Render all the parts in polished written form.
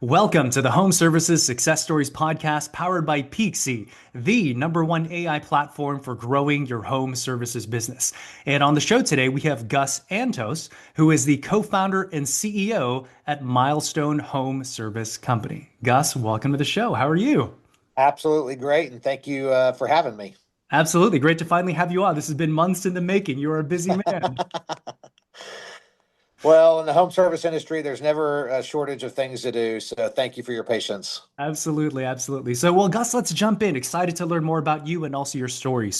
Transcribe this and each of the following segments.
Welcome to the Home Services Success Stories podcast powered by Peaksy, the number one AI platform for growing your home services business. And on the show today, we have Gus Antos, who is the co-founder and CEO at Milestone Home Service Company. Gus, welcome to the show. How are you? Absolutely great, and thank you for having me. Absolutely. Great to finally have you on. This has been months in the making. You're a busy man. Well, in the home service industry, there's never a shortage of things to do, so thank you for your patience. Absolutely, absolutely. Gus, let's jump in. Excited to learn more about you and also your story.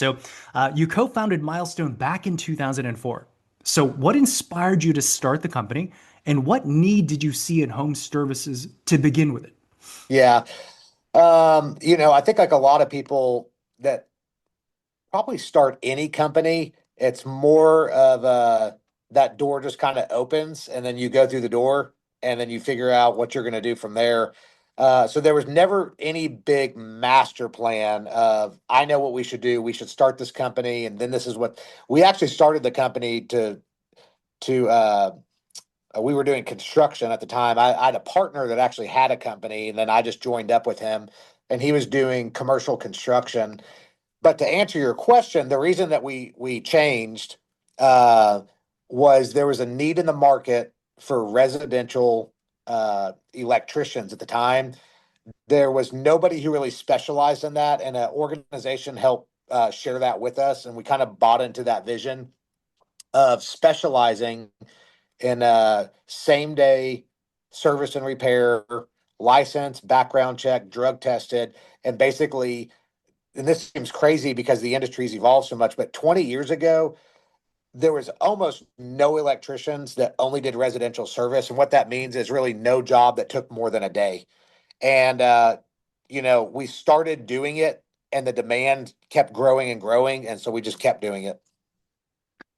You co-founded Milestone back in 2004. So, what inspired you to start the company, and what need did you see in home services to begin with it? Yeah, I think like a lot of people that probably start any company, it's more of that door just kind of opens, and then you go through the door, and then you figure out what you're going to do from there. So there was never any big master plan of I know what we should do. We should start this company, and then this is what we actually started the company to. We were doing construction at the time. I had a partner that actually had a company, and then I just joined up with him, and he was doing commercial construction. But to answer your question, the reason that we changed uh, was there was a need in the market for residential electricians at the time. There was nobody who really specialized in that, and an organization helped share that with us, and we kind of bought into that vision of specializing in same day service and repair, license, background check, drug tested, and basically, and this seems crazy because the industry's evolved so much, but 20 years ago, there was almost no electricians that only did residential service. And what that means is really no job that took more than a day. And, we started doing it and the demand kept growing and growing. And so we just kept doing it.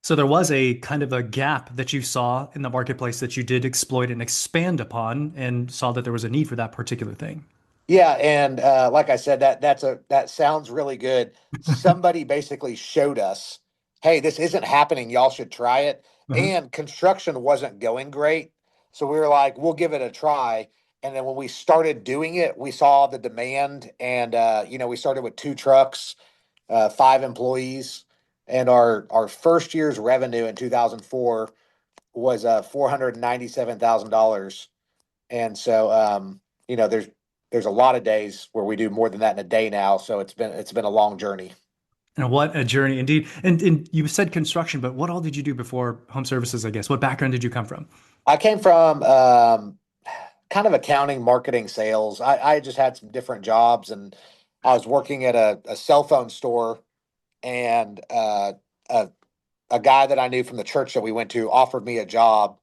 So, there was a kind of a gap that you saw in the marketplace that you did exploit and expand upon, and saw that there was a need for that particular thing. Yeah, and like I said, that sounds really good. Somebody basically showed us, hey, this isn't happening. Y'all should try it. Uh-huh. And construction wasn't going great, so we were like, we'll give it a try. And then when we started doing it, we saw the demand, and we started with two trucks, 5 employees, and our first year's revenue in 2004 was $497,000. And so, there's a lot of days where we do more than that in a day now. So it's been a long journey. And what a journey indeed. And you said construction, but what all did you do before home services, I guess? What background did you come from? I came from kind of accounting, marketing, sales. I just had some different jobs, and I was working at a cell phone store, and a a guy that I knew from the church that we went to offered me a job,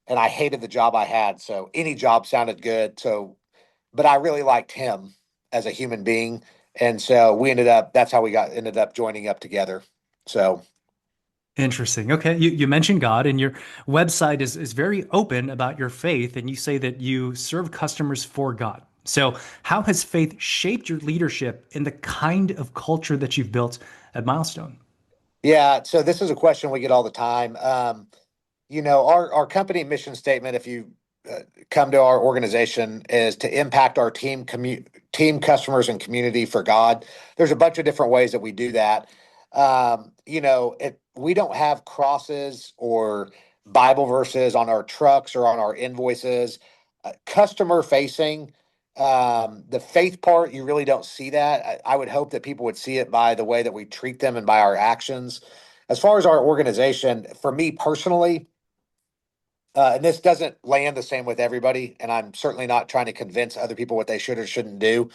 and I hated the job I had. So any job sounded good. So but I really liked him as a human being. And so that's how we ended up joining up together. So, Interesting. Okay. You mentioned God, and your website is very open about your faith, and you say that you serve customers for God. So, how has faith shaped your leadership in the kind of culture that you've built at Milestone? yeah, so this is a question we get all the time. Our company mission statement, if you come to our organization, is to impact our team, customers, and community for God. There's a bunch of different ways that we do that. We don't have crosses or Bible verses on our trucks or on our invoices. Customer facing, the faith part, you really don't see that. I would hope that people would see it by the way that we treat them and by our actions. As far as our organization, for me personally, and this doesn't land the same with everybody, and I'm certainly not trying to convince other people what they should or shouldn't do.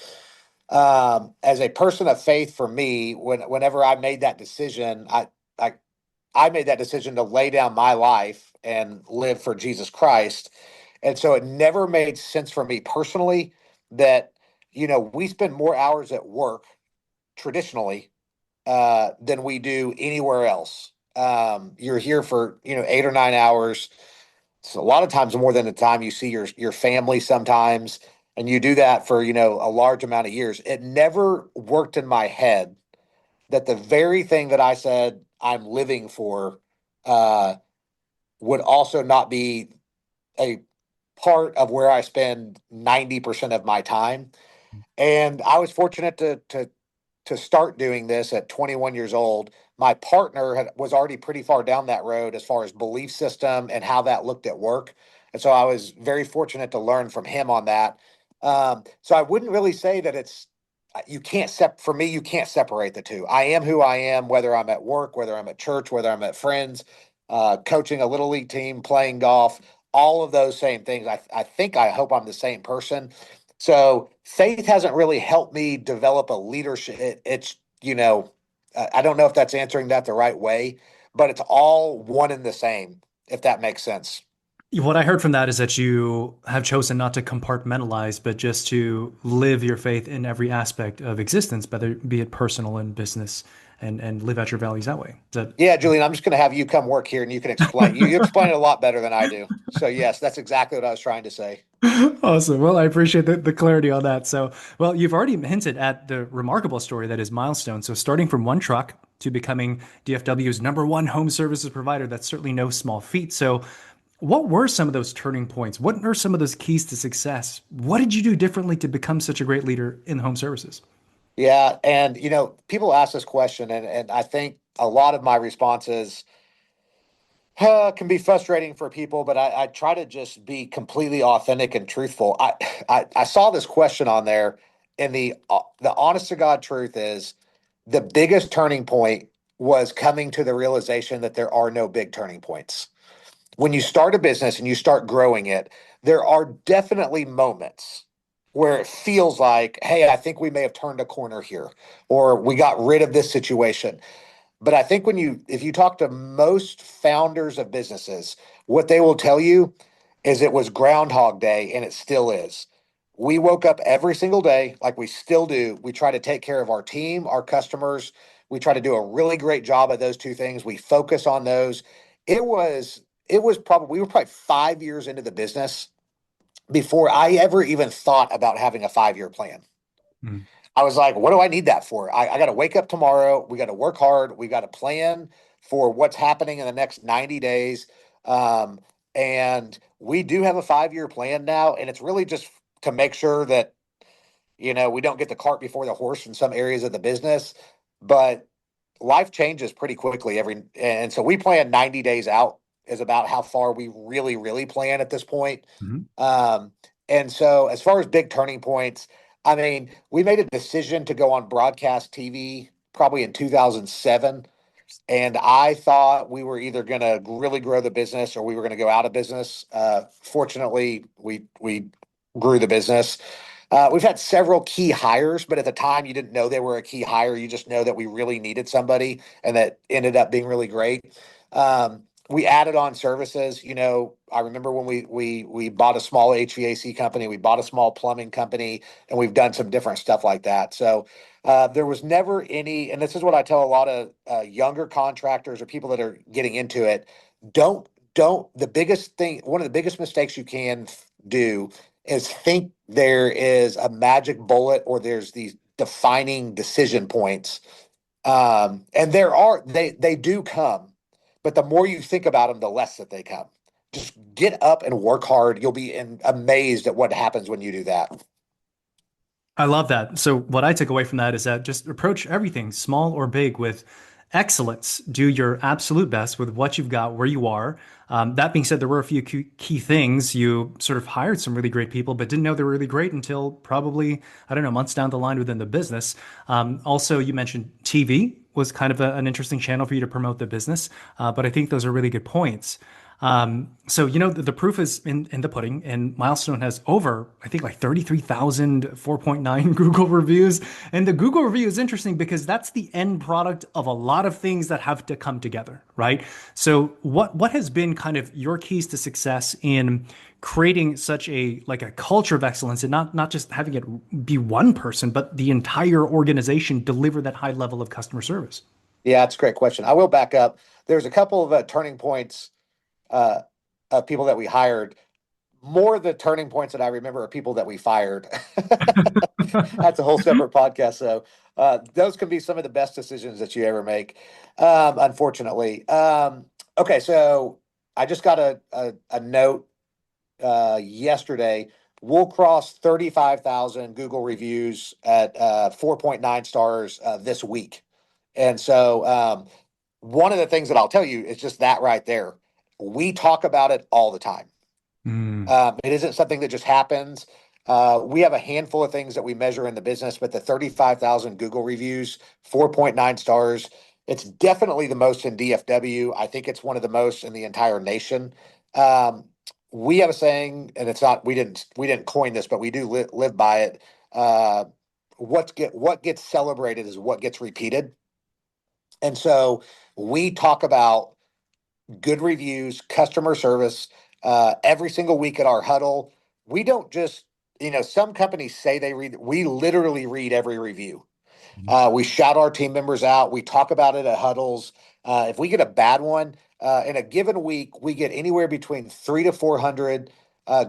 As a person of faith, for me, whenever I made that decision, I I made that decision to lay down my life and live for Jesus Christ, and so it never made sense for me personally that we spend more hours at work traditionally than we do anywhere else. You're here for 8 or 9 hours. It's a lot of times more than the time you see your family sometimes, and you do that for a large amount of years. It never worked in my head that the very thing that I said I'm living for uh, would also not be a part of where I spend 90% of my time. And I was fortunate to start doing this at 21 years old. My partner was already pretty far down that road as far as belief system and how that looked at work. And so I was very fortunate to learn from him on that. So I wouldn't really say that you can't for me, you can't separate the two. I am who I am, whether I'm at work, whether I'm at church, whether I'm at friends, coaching a little league team, playing golf, all of those same things. I hope I'm the same person. So faith hasn't really helped me develop a leadership. I don't know if that's answering that the right way, but it's all one and the same, if that makes sense. What I heard from that is that you have chosen not to compartmentalize, but just to live your faith in every aspect of existence, whether be it personal and business, and live out your values that way. Is that Yeah, Julian, I'm just going to have you come work here and you can explain. You explain it a lot better than I do. So yes, that's exactly what I was trying to say. awesome? Well, I appreciate the clarity on that. So, well, you've already hinted at the remarkable story that is Milestone. So, starting from one truck to becoming DFW's #1 home services provider, that's certainly no small feat. So, what were some of those turning points? What are some of those keys to success? What did you do differently to become such a great leader in home services? Yeah, and people ask this question, and I think a lot of my responses can be frustrating for people, but I try to just be completely authentic and truthful. I saw this question on there, and the honest to God truth is the biggest turning point was coming to the realization that there are no big turning points. When you start a business and you start growing it, there are definitely moments where it feels like, hey, I think we may have turned a corner here, or we got rid of this situation. But I think if you talk to most founders of businesses, what they will tell you is it was Groundhog Day and it still is. We woke up every single day like we still do. We try to take care of our team, our customers. We try to do a really great job at those two things. We focus on those. It was we were probably 5 years into the business before I ever even thought about having a 5-year plan. Mm. I was like, what do I need that for? I got to wake up tomorrow. We got to work hard. We got to plan for what's happening in the next 90 days. And we do have a 5-year plan now. And it's really just to make sure that, we don't get the cart before the horse in some areas of the business. But life changes pretty quickly and so we plan 90 days out is about how far we really, really plan at this point. Mhm. And so as far as big turning points, I mean, we made a decision to go on broadcast TV probably in 2007. And I thought we were either going to really grow the business or we were going to go out of business. Fortunately, we grew the business. We've had several key hires, but at the time you didn't know they were a key hire. You just know that we really needed somebody, and that ended up being really great. We added on services. I remember when we bought a small HVAC company, we bought a small plumbing company, and we've done some different stuff like that. So there was never any, and this is what I tell a lot of younger contractors or people that are getting into it. Don't the biggest thing, one of the biggest mistakes you can do is think there is a magic bullet or there's these defining decision points. And they do come, but the more you think about them, the less that they come. Just get up and work hard. You'll be amazed at what happens when you do that. I love that. So what I took away from that is that just approach everything, small or big, with excellence. Do your absolute best with what you've got, where you are. That being said, there were a few key things. You sort of hired some really great people, but didn't know they were really great until probably, I don't know, months down the line within the business. Also, you mentioned TV was kind of an interesting channel for you to promote the business. But I think those are really good points. So, the proof is in the pudding, and Milestone has over, I think, like 33,000 4.9 Google reviews. And the Google review is interesting because that's the end product of a lot of things that have to come together, right? So what has been kind of your keys to success in creating such a culture of excellence, and not just having it be one person, but the entire organization deliver that high level of customer service? Yeah, it's a great question. I will back up. There's a couple of turning points uh, of people that we hired. More of the turning points that I remember are people that we fired. That's a whole separate podcast. So those can be some of the best decisions that you ever make, unfortunately. Okay, so I just got a note yesterday. We'll cross 35,000 Google reviews at 4.9 stars this week. And so one of the things that I'll tell you is just that right there. We talk about it all the time. Mm. It isn't something that just happens. We have a handful of things that we measure in the business, but the 35,000 Google reviews, 4.9 stars, it's definitely the most in DFW. I think it's one of the most in the entire nation. Um, we have a saying, and it's not we didn't coin this, but we do live by it. Uh, what gets celebrated is what gets repeated, and so we talk about good reviews, customer service, every single week at our huddle. We don't just, some companies say they read, we literally read every review. We shout our team members out. We talk about it at huddles. If we get a bad one in a given week, we get anywhere between 300 to 400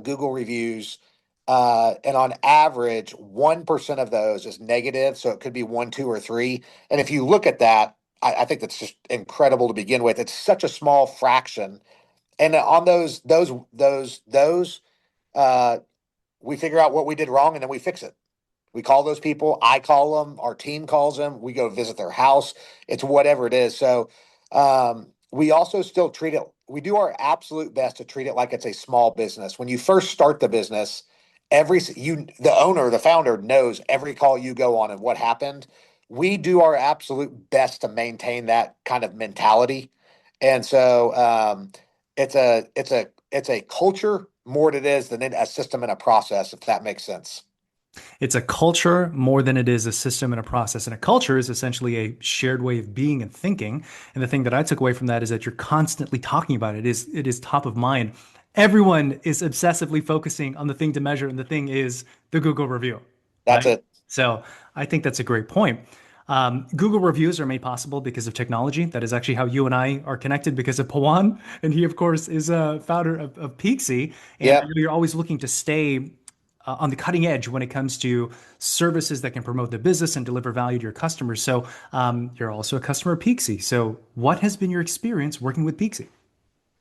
Google reviews. And on average, 1% of those is negative. So it could be one, two, or three. And if you look at that, I think that's just incredible to begin with. It's such a small fraction. And on those, uh, we figure out what we did wrong and then we fix it. We call those people. I call them. Our team calls them. We go visit their house. It's whatever it is. So we also still treat it. We do our absolute best to treat it like it's a small business. When you first start the business, the owner, the founder knows every call you go on and what happened. We do our absolute best to maintain that kind of mentality, and so it's a culture more than it is than a system and a process. If that makes sense. It's a culture more than it is a system and a process. And a culture is essentially a shared way of being and thinking. And the thing that I took away from that is that you're constantly talking about it. It is top of mind. Everyone is obsessively focusing on the thing to measure, and the thing is the Google review, That's right? it. So I think that's a great point. Google reviews are made possible because of technology. That is actually how you and I are connected because of Pawan. And he, of course, is a founder of Peaksy. And I Yep. know you're always looking to stay on the cutting edge when it comes to services that can promote the business and deliver value to your customers. So you're also a customer of Peaksy. So what has been your experience working with Peaksy?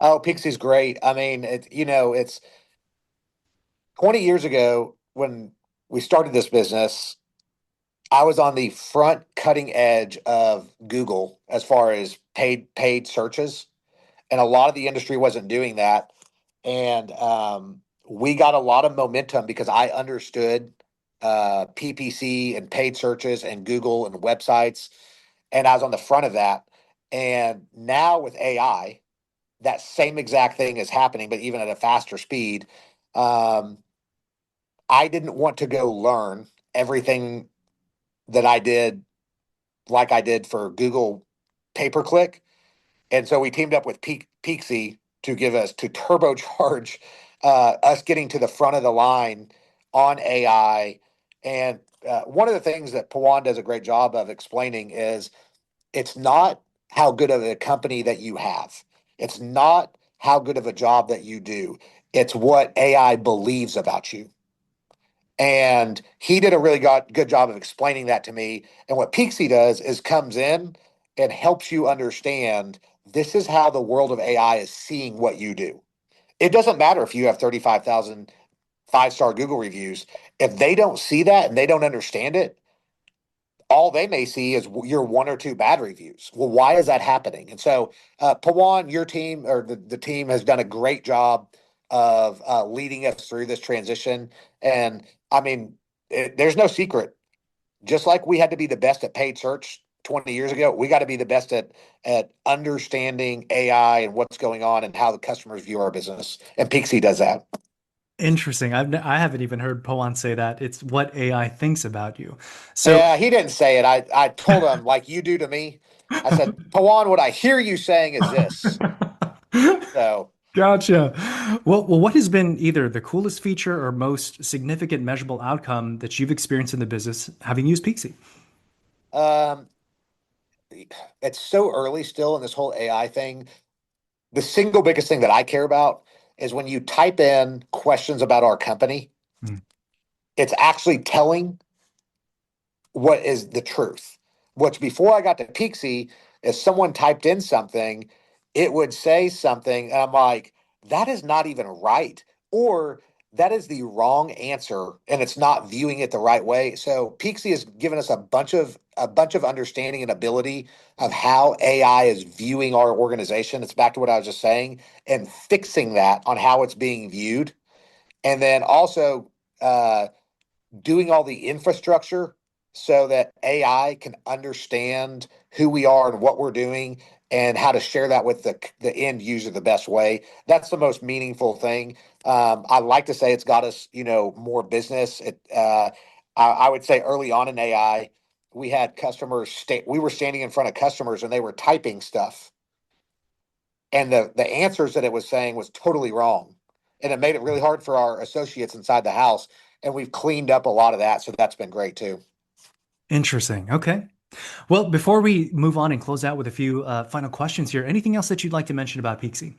Oh, Pixie's great. I mean, it's 20 years ago when we started this business. I was on the front cutting edge of Google as far as paid searches, and a lot of the industry wasn't doing that. And we got a lot of momentum because I understood PPC and paid searches and Google and websites, and I was on the front of that. And now with AI, that same exact thing is happening, but even at a faster speed. Um, I didn't want to go learn everything that I did like I did for Google pay per click. And so we teamed up with Peaksy to turbocharge us getting to the front of the line on AI. And one of the things that Pawan does a great job of explaining is it's not how good of a company that you have. It's not how good of a job that you do. It's what AI believes about you. And he did a really good job of explaining that to me. And what Peaksy does is comes in and helps you understand this is how the world of AI is seeing what you do. It doesn't matter if you have 35,000 5-star Google reviews. If they don't see that and they don't understand it, all they may see is your one or two bad reviews. Well, why is that happening? And so, Pawan, your team or the team has done a great job of leading us through this transition. And I mean, there's no secret. Just like we had to be the best at paid search 20 years ago, we got to be the best at understanding AI and what's going on and how the customers view our business. And Pixie does that. Interesting. I haven't even heard Poan say that. It's what AI thinks about you. So Yeah, he didn't say it. I told him like you do to me. I said, Pawan, what I hear you saying is this. So, Gotcha. Well, what has been either the coolest feature or most significant measurable outcome that you've experienced in the business having used Peaksy? um, it's so early still in this whole AI thing. The single biggest thing that I care about is when you type in questions about our company, Hmm. it's actually telling what is the truth. Which before I got to Peaksy, if someone typed in something, it would say something, and I'm like, that is not even right. or that is the wrong answer and it's not viewing it the right way. So Peaksy has given us a bunch of understanding and ability of how AI is viewing our organization. It's back to what I was just saying, and fixing that on how it's being viewed. And then also doing all the infrastructure so that AI can understand who we are and what we're doing and how to share that with the end user the best way. That's the most meaningful thing. I like to say it's got us, more business. I would say early on in AI, we had we were standing in front of customers and they were typing stuff, and the answers that it was saying was totally wrong, and it made it really hard for our associates inside the house. And we've cleaned up a lot of that, so that's been great too. Interesting. Okay. Well, before we move on and close out with a few final questions here, anything else that you'd like to mention about Peaksy?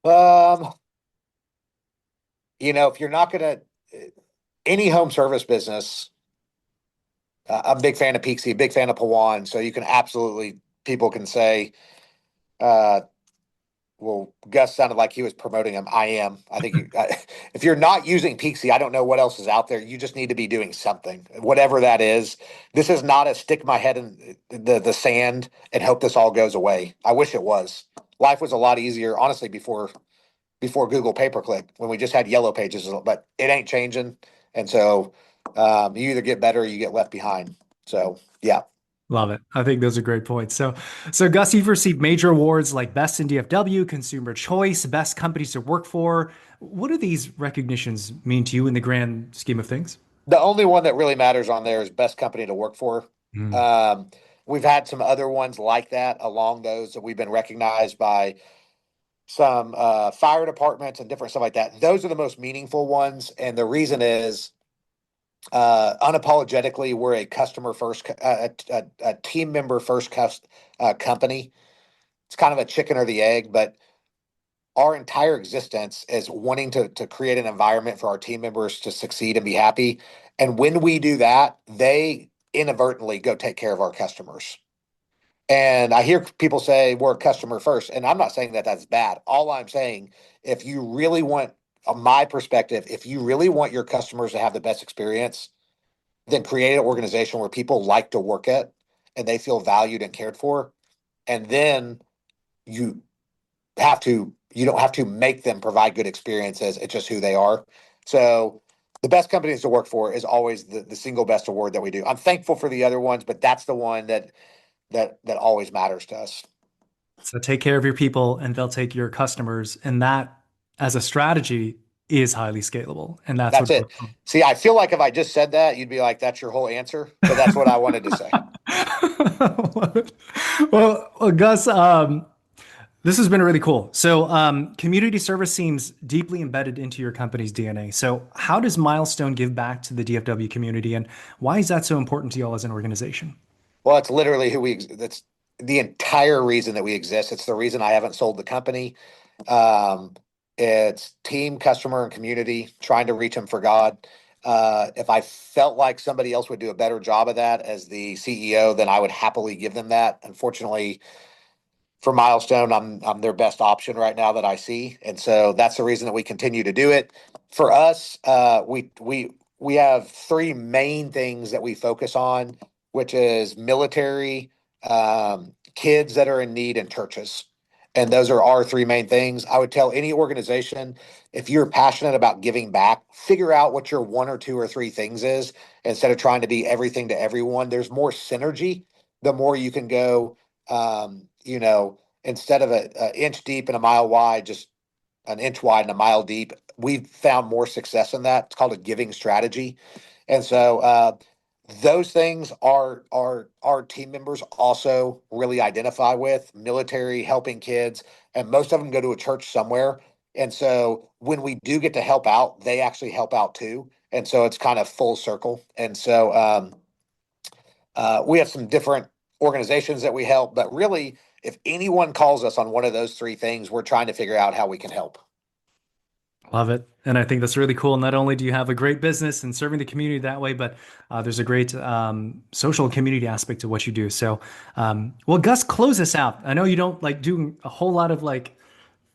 Um, if you're not gonna any home service business, I'm a big fan of Peaksy, a big fan of Pawan. So you can absolutely people can say, uh, well, Gus sounded like he was promoting him. I am. I think if you're not using Peaksy, I don't know what else is out there. You just need to be doing something, whatever that is. This is not a stick my head in the sand and hope this all goes away. I wish it was. Life was a lot easier, honestly, before Google pay per click, when we just had yellow pages, but it ain't changing. And so you either get better or you get left behind. So yeah. Love it. I think those are great points. So Gus, you've received major awards like Best in DFW, Consumer Choice, Best Companies to Work For. What do these recognitions mean to you in the grand scheme of things? The only one that really matters on there is best company to work for. Mm. Um, we've had some other ones like that along those that we've been recognized by some fire departments and different stuff like that. Those are the most meaningful ones. And the reason is unapologetically, we're a customer first, a team member first company. It's kind of a chicken or the egg, but our entire existence is wanting to create an environment for our team members to succeed and be happy. And when we do that, they inadvertently go take care of our customers. And I hear people say we're customer first, and I'm not saying that that's bad. All I'm saying, if you really want, my perspective, if you really want your customers to have the best experience, then create an organization where people like to work at and they feel valued and cared for. And then you you don't have to make them provide good experiences. It's just who they are. So the best companies to work for is always the single best award that we do. I'm thankful for the other ones, but that's the one that always matters to us. So take care of your people and they'll take your customers. And that, as a strategy, is highly scalable. And that's That's what. it. See, I feel like if I just said that, you'd be like, that's your whole answer. But that's what I wanted to say. Well, Gus, this has been really cool. So, community service seems deeply embedded into your company's DNA. So, how does Milestone give back to the DFW community, and why is that so important to y'all as an organization? Well, it's literally that's the entire reason that we exist. It's the reason I haven't sold the company. Um, it's team, customer, and community, trying to reach them for God. If I felt like somebody else would do a better job of that as the CEO, then I would happily give them that. Unfortunately, for Milestone, I'm their best option right now that I see, and so that's the reason that we continue to do it. For us, we have three main things that we focus on, which is military, kids that are in need, and churches. And those are our three main things. I would tell any organization, if you're passionate about giving back, figure out what your one or two or three things is instead of trying to be everything to everyone. There's more synergy the more you can go. Instead of a inch deep and a mile wide, just an inch wide and a mile deep. We've found more success in that. It's called a giving strategy. And so those things are our team members also really identify with: military, helping kids, and most of them go to a church somewhere. And so when we do get to help out, they actually help out too. And so it's kind of full circle. And so we have some different organizations that we help, but really, if anyone calls us on one of those three things, we're trying to figure out how we can help. Love it. And I think that's really cool. Not only do you have a great business and serving the community that way, but there's a great social and community aspect to what you do. So, well, Gus, close us out. I know you don't like doing a whole lot of like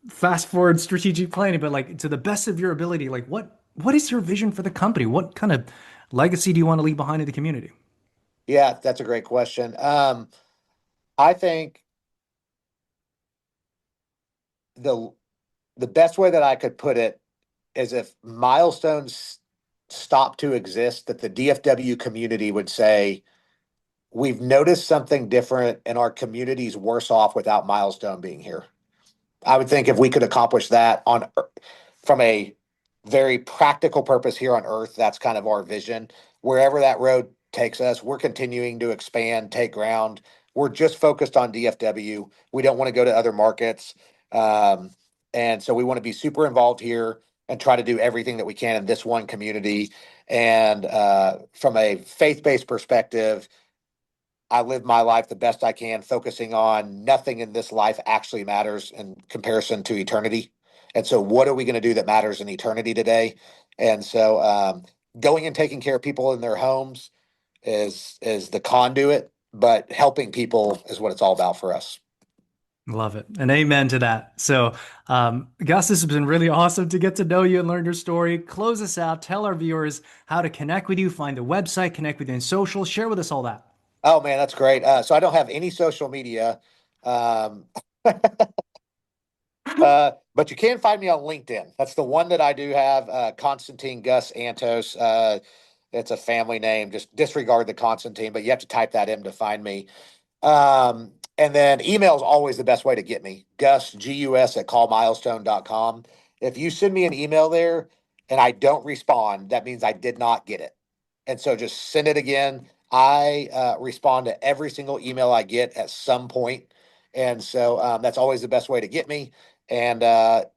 fast forward strategic planning, but like to the best of your ability, like what is your vision for the company? What kind of legacy do you want to leave behind in the community? Yeah, that's a great question. I think the the best way that I could put it is if milestones stopped to exist, that the DFW community would say, we've noticed something different and our community's worse off without Milestone being here. I would think if we could accomplish that from a very practical purpose here on Earth, that's kind of our vision. Wherever that road takes us, we're continuing to expand, take ground. We're just focused on DFW. We don't want to go to other markets. Um, and so we want to be super involved here and try to do everything that we can in this one community. And from a faith based perspective, I live my life the best I can, focusing on nothing in this life actually matters in comparison to eternity. And so, what are we going to do that matters in eternity today? And so, going and taking care of people in their homes is the conduit, but helping people is what it's all about for us. Love it. And amen to that. So, Gus, this has been really awesome to get to know you and learn your story. Close us out. Tell our viewers how to connect with you, find the website, connect with you in social, share with us all that. Oh man, that's great. So I don't have any social media. Um, but you can find me on LinkedIn. That's the one that I do have. Constantine Gus Antos. It's a family name. Just disregard the Constantine, but you have to type that in to find me. And then email is always the best way to get me. Gus at callmilestone.com. If you send me an email there and I don't respond, that means I did not get it. And so just send it again. I respond to every single email I get at some point. And so that's always the best way to get me. And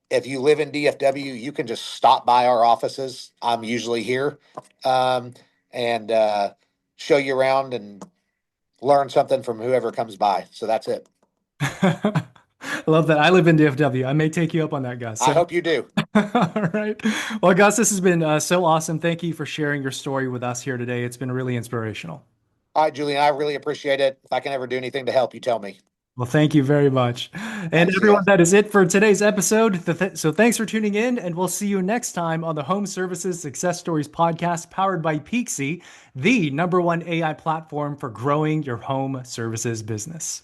if you live in DFW, you can just stop by our offices. I'm usually here um, and show you around and learn something from whoever comes by. So that's it. I love that. I live in DFW. I may take you up on that, Gus. I So, hope you do. all right. Well, Gus, this has been so awesome. Thank you for sharing your story with us here today. It's been really inspirational. All right, Julian, I really appreciate it. If I can ever do anything to help, you tell me. Well, thank you very much. All And right, see ya. everyone, that is it for today's episode. So thanks for tuning in, and we'll see you next time on the Home Services Success Stories podcast powered by Peaksy, the #1 AI platform for growing your home services business.